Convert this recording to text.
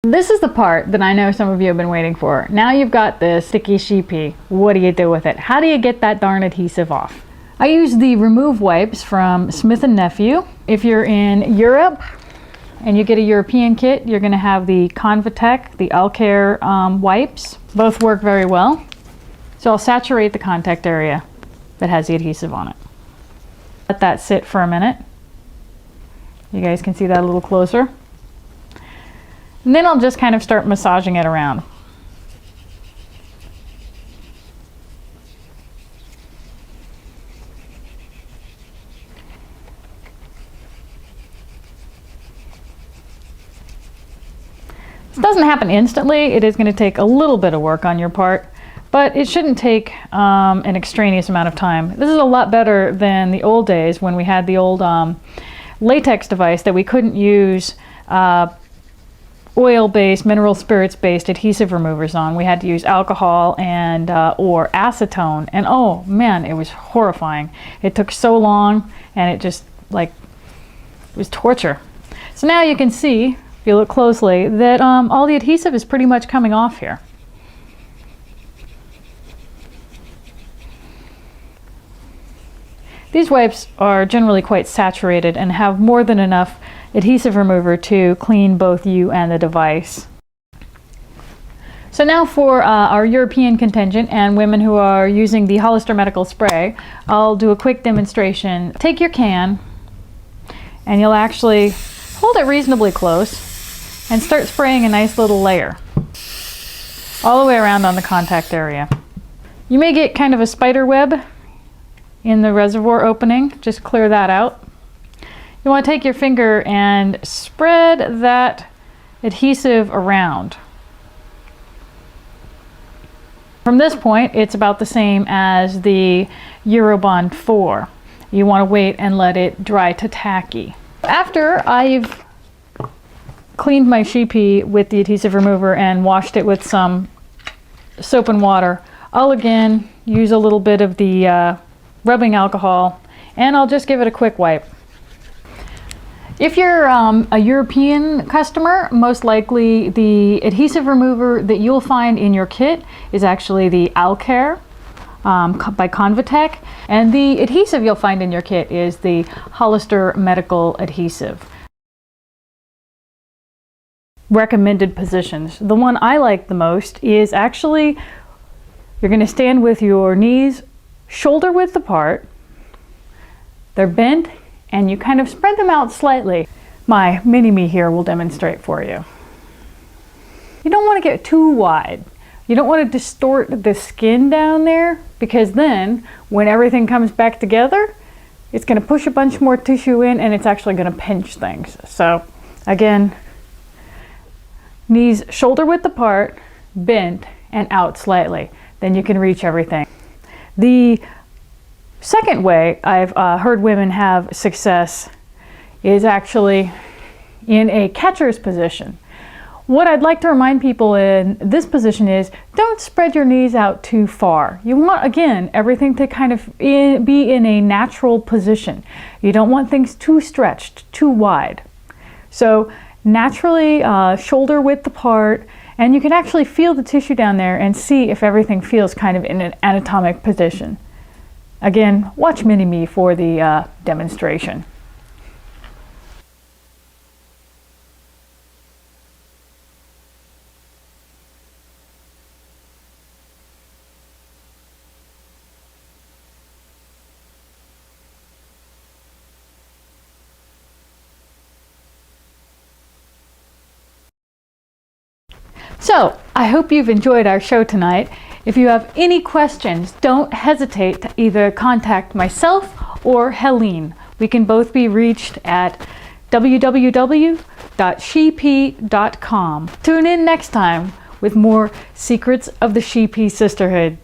This is the part that I know some of you have been waiting for. Now you've got this sticky sheepy. What do you do with it? How do you get that darn adhesive off? I use the Remove wipes from Smith & Nephew. If you're in Europe and you get a European kit, you're going to have the Convatec, the Alcare wipes. Both work very well. So I'll saturate the contact area that has the adhesive on it. Let that sit for a minute. You guys can see that a little closer. And then I'll just kind of start massaging it around. This doesn't happen instantly. It is going to take a little bit of work on your part, but it shouldn't take an extraneous amount of time. This is a lot better than the old days when we had the old latex device that we couldn't use oil-based, mineral spirits-based adhesive removers on. We had to use alcohol and or acetone, and oh man, it was horrifying. It took so long, and it just it was torture. So now you can see, if you look closely, that all the adhesive is pretty much coming off here. These wipes are generally quite saturated and have more than enough adhesive remover to clean both you and the device. So now for our European contingent and women who are using the Hollister Medical Spray, I'll do a quick demonstration. Take your can and you'll actually hold it reasonably close and start spraying a nice little layer all the way around on the contact area. You may get kind of a spider web in the reservoir opening. Just clear that out. You want to take your finger and spread that adhesive around. From this point, it's about the same as the Eurobond 4. You want to wait and let it dry to tacky. After I've cleaned my sheepy with the adhesive remover and washed it with some soap and water, I'll again use a little bit of the rubbing alcohol, and I'll just give it a quick wipe. If you're a European customer, most likely the adhesive remover that you'll find in your kit is actually the Alcare by Convatec, and the adhesive you'll find in your kit is the Hollister Medical Adhesive. Recommended positions. The one I like the most is actually, you're going to stand with your knees shoulder width apart. They're bent and you kind of spread them out slightly. My mini-me here will demonstrate for you. You don't want to get too wide. You don't want to distort the skin down there, because then when everything comes back together, it's going to push a bunch more tissue in and it's actually going to pinch things. So again, knees shoulder width apart, bent and out slightly. Then you can reach everything. The second way I've heard women have success is actually in a catcher's position. What I'd like to remind people in this position is, don't spread your knees out too far. You want, again, everything to kind of be in a natural position. You don't want things too stretched, too wide. So naturally shoulder width apart, and you can actually feel the tissue down there and see if everything feels kind of in an anatomic position. Again, watch Mini-Me for the demonstration. So, I hope you've enjoyed our show tonight. If you have any questions, don't hesitate to either contact myself or Helene. We can both be reached at www.sheepy.com. Tune in next time with more Secrets of the Sheepy Sisterhood.